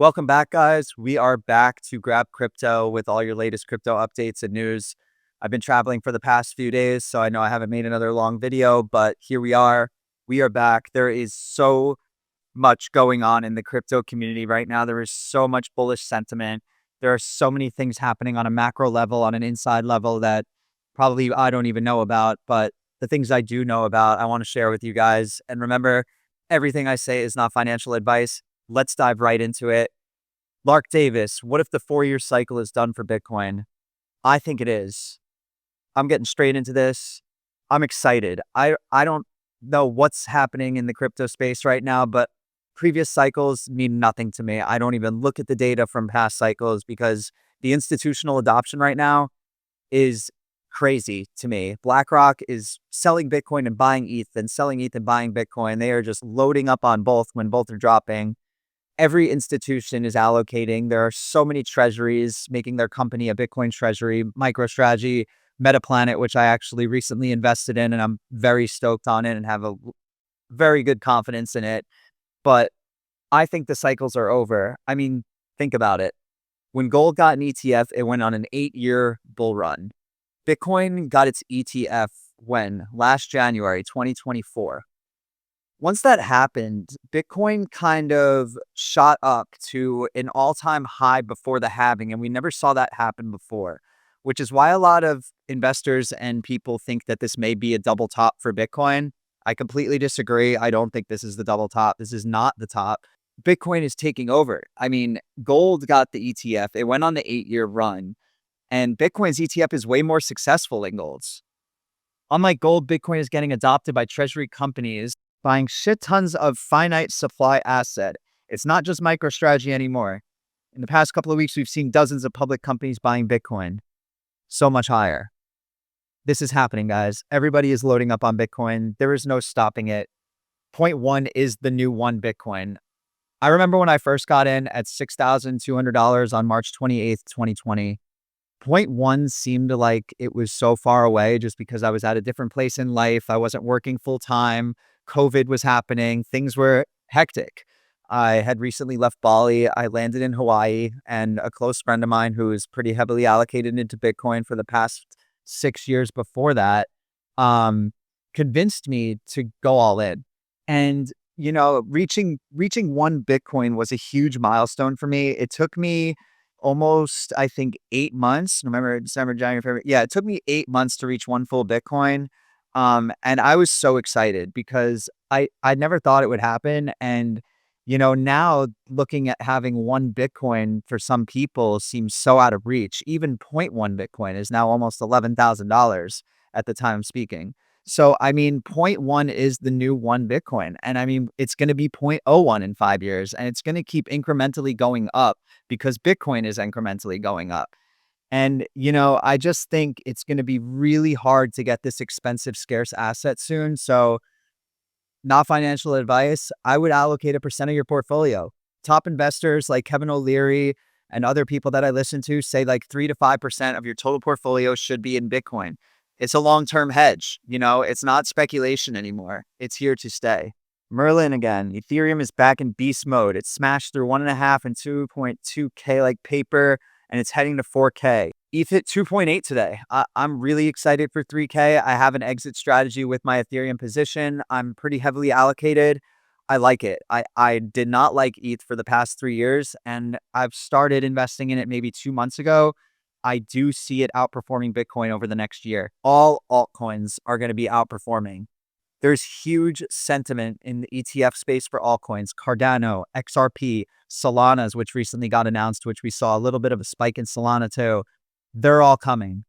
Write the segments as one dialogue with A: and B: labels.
A: Welcome back, guys. We are back to Grab Crypto with all your latest crypto updates and news. I've been traveling for the past few days, so I know I haven't made another long video, but here we are. We are back. There is so much going on in the crypto community right now. There is so much bullish sentiment. There are so many things happening on a macro level, on an inside level that probably I don't even know about, but the things I do know about, I want to share with you guys. And remember, everything I say is not financial advice. Let's dive right into it. Lark Davis, what if the 4-year cycle is done for Bitcoin? I think it is. I'm getting straight into this. I'm excited. I don't know what's happening in the crypto space right now, but previous cycles mean nothing to me. I don't even look at the data from past cycles because the institutional adoption right now is crazy to me. BlackRock is selling Bitcoin and buying ETH, and selling ETH and buying Bitcoin. They are just loading up on both when both are dropping. Every institution is allocating. There are so many treasuries making their company a Bitcoin treasury. MicroStrategy, MetaPlanet, which I actually recently invested in, and I'm very stoked on it and have a very good confidence in it. But I think the cycles are over. I mean, think about it. When gold got an ETF, it went on an 8-year bull run. Bitcoin got its ETF when? Last January, 2024. Once that happened, Bitcoin kind of shot up to an all-time high before the halving, and we never saw that happen before, which is why a lot of investors and people think that this may be a double top for Bitcoin. I completely disagree. I don't think this is the double top. This is not the top. Bitcoin is taking over. I mean, gold got the ETF. It went on the 8-year run, and Bitcoin's ETF is way more successful than gold's. Unlike gold, Bitcoin is getting adopted by treasury companies buying shit tons of finite supply asset. It's not just MicroStrategy anymore. In the past couple of weeks, we've seen dozens of public companies buying Bitcoin so much higher. This is happening, guys. Everybody is loading up on Bitcoin. There is no stopping it. Point one is the new one Bitcoin. I remember when I first got in at $6,200 on March 28th, 2020. Point one seemed like it was so far away just because I was at a different place in life. I wasn't working full time. COVID was happening. Things were hectic. I had recently left Bali. I landed in Hawaii, and a close friend of mine who is pretty heavily allocated into Bitcoin for the past 6 years before that, convinced me to go all in. And, you know, reaching one Bitcoin was a huge milestone for me. It took me almost, I think, 8 months. November, December, January, February. Yeah, it took me 8 months to reach one full Bitcoin. And I was so excited because I never thought it would happen. And, you know, now looking at having one Bitcoin for some people seems so out of reach. Even point one Bitcoin is now almost $11,000 at the time of speaking. So, I mean, point one is the new one Bitcoin. And I mean, it's going to be 0.01 in 5 years, and it's going to keep incrementally going up because Bitcoin is incrementally going up. And, you know, I just think it's going to be really hard to get this expensive, scarce asset soon. So, not financial advice, I would allocate a percent of your portfolio. Top investors like Kevin O'Leary and other people that I listen to say like 3 to 5% of your total portfolio should be in Bitcoin. It's a long-term hedge. You know, it's not speculation anymore. It's here to stay. Merlin again. Ethereum is back in beast mode. It smashed through 1.5 and 2.2K like paper, and it's heading to 4K. ETH hit 2.8 today. I'm really excited for 3K. I have an exit strategy with my Ethereum position. I'm pretty heavily allocated. I like it. I did not like ETH for the past 3 years, and I've started investing in it maybe 2 months ago. I do see it outperforming Bitcoin over the next year. All altcoins are going to be outperforming. There's huge sentiment in the ETF space for altcoins. Cardano, XRP, Solana's, which recently got announced, which we saw a little bit of a spike in Solana too. They're all coming.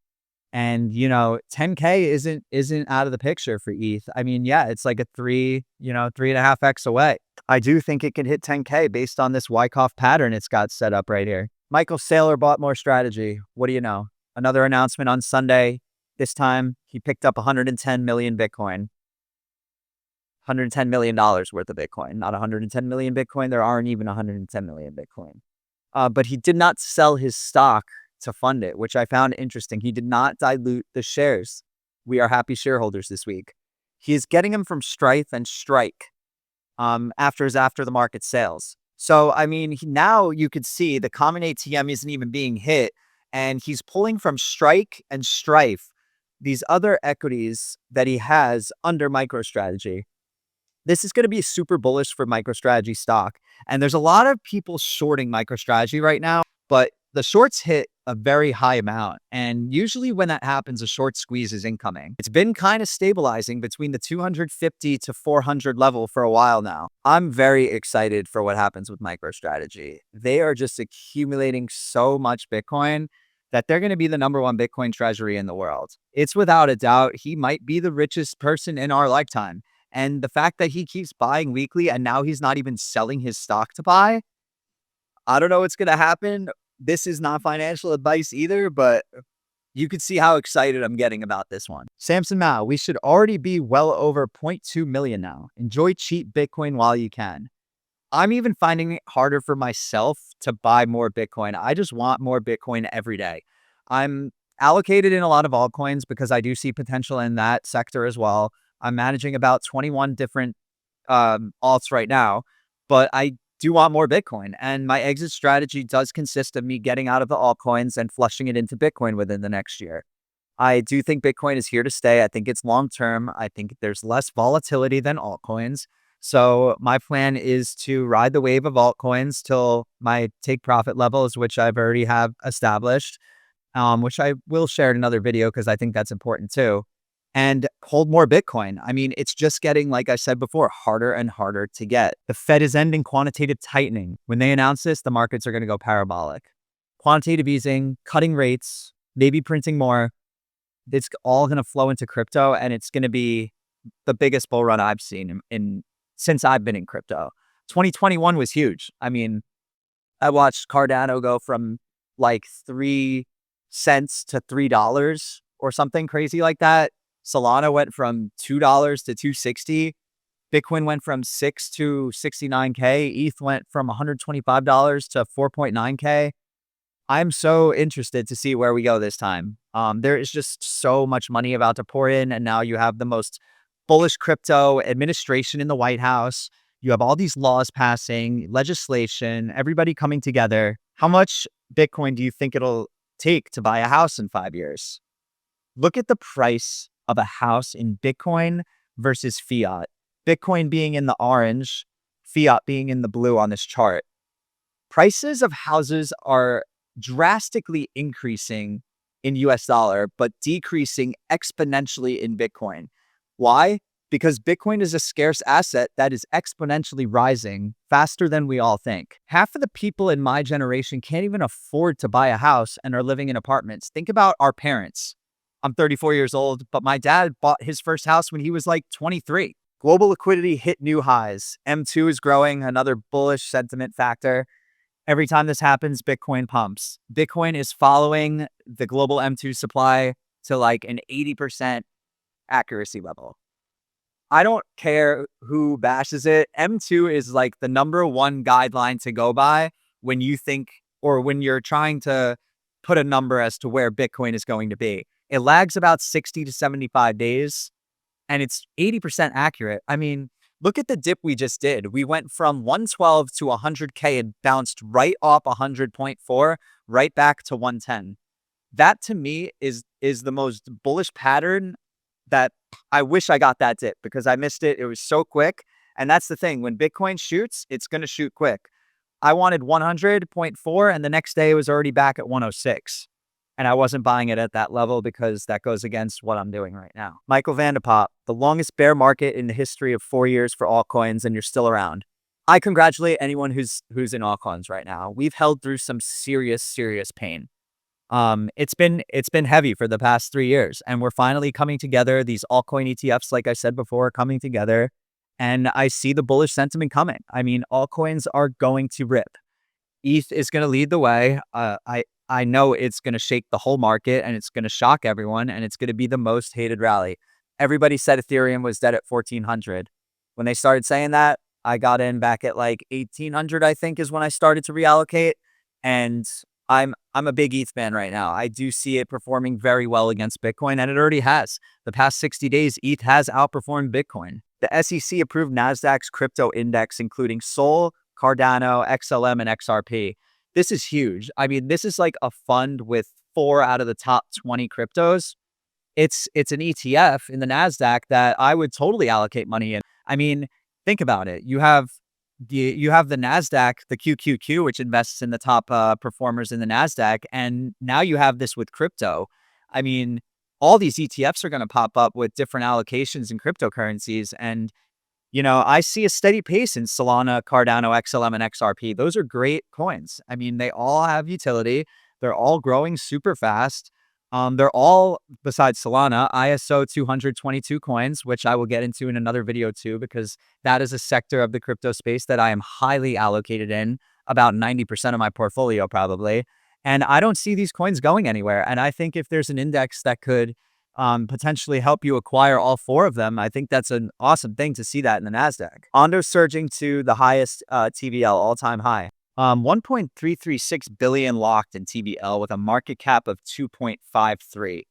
A: And, you know, 10K isn't out of the picture for ETH. I mean, yeah, it's like a 3.5x away. I do think it can hit 10K based on this Wyckoff pattern it's got set up right here. Michael Saylor bought more strategy. What do you know? Another announcement on Sunday. This time he picked up 110 million Bitcoin. $110 million worth of Bitcoin, not 110 million Bitcoin. There aren't even 110 million Bitcoin. But he did not sell his stock to fund it, which I found interesting. He did not dilute the shares. We are happy shareholders this week. He is getting them from Stripe and Strike after the market sales. So, I mean, now you could see the common ATM isn't even being hit, and he's pulling from Strike and Strife, these other equities that he has under MicroStrategy. This is going to be super bullish for MicroStrategy stock. And there's a lot of people shorting MicroStrategy right now, but the shorts hit a very high amount. And usually when that happens, a short squeeze is incoming. It's been kind of stabilizing between the 250 to 400 level for a while now. I'm very excited for what happens with MicroStrategy. They are just accumulating so much Bitcoin that they're going to be the #1 Bitcoin treasury in the world. It's without a doubt, he might be the richest person in our lifetime. And the fact that he keeps buying weekly and now he's not even selling his stock to buy, I don't know what's going to happen. This is not financial advice either, but you could see how excited I'm getting about this one. Samson Mao, we should already be well over 0.2 million now. Enjoy cheap Bitcoin while you can. I'm even finding it harder for myself to buy more Bitcoin. I just want more Bitcoin every day. I'm allocated in a lot of altcoins because I do see potential in that sector as well. I'm managing about 21 different alts right now, but I do want more Bitcoin. And my exit strategy does consist of me getting out of the altcoins and flushing it into Bitcoin within the next year. I do think Bitcoin is here to stay. I think it's long term. I think there's less volatility than altcoins. So my plan is to ride the wave of altcoins till my take profit levels, which I've already have established, which I will share in another video because I think that's important too, and hold more Bitcoin. I mean, it's just getting, like I said before, harder and harder to get. The Fed is ending quantitative tightening. When they announce this, the markets are going to go parabolic. Quantitative easing, cutting rates, maybe printing more. It's all going to flow into crypto, and it's going to be the biggest bull run I've seen in since I've been in crypto. 2021 was huge. I mean, I watched Cardano go from like 3 cents to $3 or something crazy like that. Solana went from $2 to 260. Bitcoin went from 6 to 69K. ETH went from $125 to 4.9K. I'm so interested to see where we go this time. There is just so much money about to pour in, and now you have the most bullish crypto administration in the White House. You have all these laws passing, legislation, everybody coming together. How much Bitcoin do you think it'll take to buy a house in 5 years? Look at the price of a house in Bitcoin versus fiat. Bitcoin being in the orange, fiat being in the blue on this chart. Prices of houses are drastically increasing in US dollar, but decreasing exponentially in Bitcoin. Why? Because Bitcoin is a scarce asset that is exponentially rising faster than we all think. Half of the people in my generation can't even afford to buy a house and are living in apartments. Think about our parents. I'm 34 years old, but my dad bought his first house when he was like 23. Global liquidity hit new highs. M2 is growing, another bullish sentiment factor. Every time this happens, Bitcoin pumps. Bitcoin is following the global M2 supply to like an 80% accuracy level. I don't care who bashes it. M2 is like the #1 guideline to go by when you think, or when you're trying to put a number as to where Bitcoin is going to be. It lags about 60 to 75 days, and it's 80% accurate. I mean, look at the dip we just did. We went from 112 to 100K and bounced right off 100.4, right back to 110. That to me is the most bullish pattern that I wish I got that dip because I missed it. It was so quick. And that's the thing. When Bitcoin shoots, it's going to shoot quick. I wanted 100.4 and the next day it was already back at 106. And I wasn't buying it at that level because that goes against what I'm doing right now. Michael Vandepop, the longest bear market in the history of 4 years for altcoins, and you're still around. I congratulate anyone who's in altcoins right now. We've held through some serious pain. It's been heavy for the past 3 years, and we're finally coming together. These altcoin ETFs, like I said before, are coming together, and I see the bullish sentiment coming. I mean, altcoins are going to rip. ETH is going to lead the way. I know it's going to shake the whole market, and it's going to shock everyone, and it's going to be the most hated rally. Everybody said Ethereum was dead at 1,400. When they started saying that, I got in back at like 1,800, I think, is when I started to reallocate, and I'm a big ETH fan right now. I do see it performing very well against Bitcoin, and it already has. The past 60 days, ETH has outperformed Bitcoin. The SEC approved NASDAQ's crypto index, including Sol, Cardano, XLM, and XRP. This is huge. I mean, this is like a fund with 4 out of the top 20 cryptos. It's an ETF in the Nasdaq that I would totally allocate money in. I mean, think about it. You have the Nasdaq, the QQQ, which invests in the top performers in the Nasdaq, and now you have this with crypto. I mean, all these ETFs are going to pop up with different allocations in cryptocurrencies, and I see a steady pace in Solana, Cardano, XLM, and XRP. Those are great coins. I mean, they all have utility. They're all growing super fast. They're all, besides Solana, ISO 222 coins, which I will get into in another video too, because that is a sector of the crypto space that I am highly allocated in, about 90% of my portfolio probably. And I don't see these coins going anywhere. And I think if there's an index that could potentially help you acquire all 4 of them, I think that's an awesome thing to see that in the NASDAQ. Ondo surging to the highest TVL all-time high. 1.336 billion locked in TVL with a market cap of 2.53.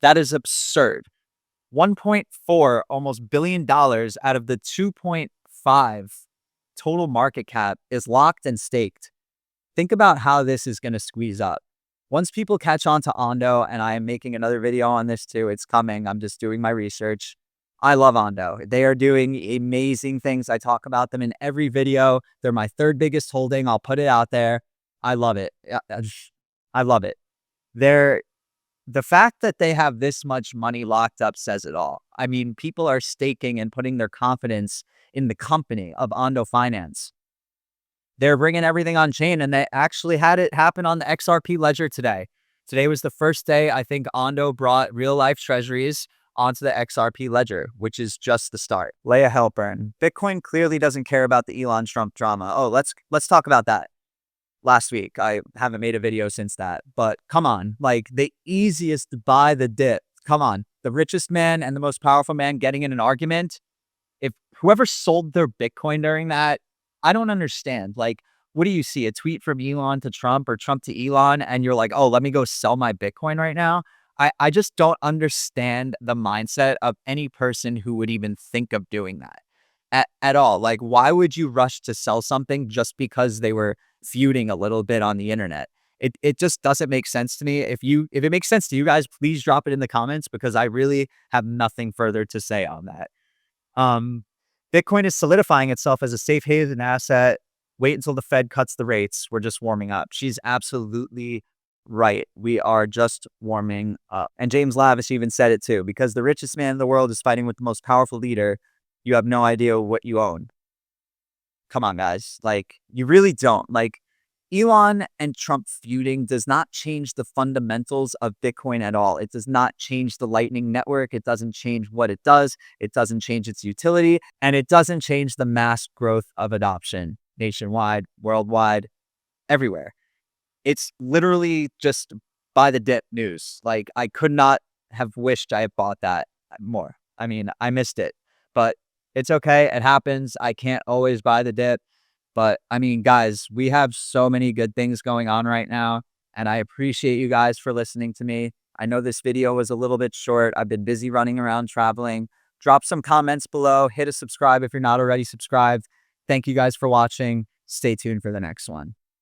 A: That is absurd. 1.4 almost billion dollars out of the 2.5 total market cap is locked and staked. Think about how this is going to squeeze up. Once people catch on to Ondo, and I am making another video on this too, it's coming. I'm just doing my research. I love Ondo. They are doing amazing things. I talk about them in every video. They're my 3rd biggest holding. I'll put it out there. I love it. I love it. The fact that they have this much money locked up says it all. I mean, people are staking and putting their confidence in the company of Ondo Finance. They're bringing everything on chain, and they actually had it happen on the XRP ledger today. Today was the first day I think Ondo brought real life treasuries onto the XRP ledger, which is just the start. Leia Halpern. Bitcoin clearly doesn't care about the Elon Trump drama. Oh, let's talk about that. Last week, I haven't made a video since that, but come on, like the easiest to buy the dip. Come on, the richest man and the most powerful man getting in an argument. If whoever sold their Bitcoin during that, I don't understand. Like, what do you see? A tweet from Elon to Trump or Trump to Elon, and you're like, oh, let me go sell my Bitcoin right now. I just don't understand the mindset of any person who would even think of doing that at all. Like, why would you rush to sell something just because they were feuding a little bit on the internet? It just doesn't make sense to me. If it makes sense to you guys, please drop it in the comments, because I really have nothing further to say on that. Bitcoin is solidifying itself as a safe haven asset. Wait until the Fed cuts the rates. We're just warming up. She's absolutely right. We are just warming up. And James Lavish even said it too, because the richest man in the world is fighting with the most powerful leader. You have no idea what you own. Come on, guys. Like, you really don't. Like, Elon and Trump feuding does not change the fundamentals of Bitcoin at all. It does not change the Lightning Network. It doesn't change what it does. It doesn't change its utility. And it doesn't change the mass growth of adoption nationwide, worldwide, everywhere. It's literally just buy the dip news. Like, I could not have wished I had bought that more. I mean, I missed it, but it's okay. It happens. I can't always buy the dip. But I mean, guys, we have so many good things going on right now, and I appreciate you guys for listening to me. I know this video was a little bit short. I've been busy running around traveling. Drop some comments below. Hit a subscribe if you're not already subscribed. Thank you guys for watching. Stay tuned for the next one.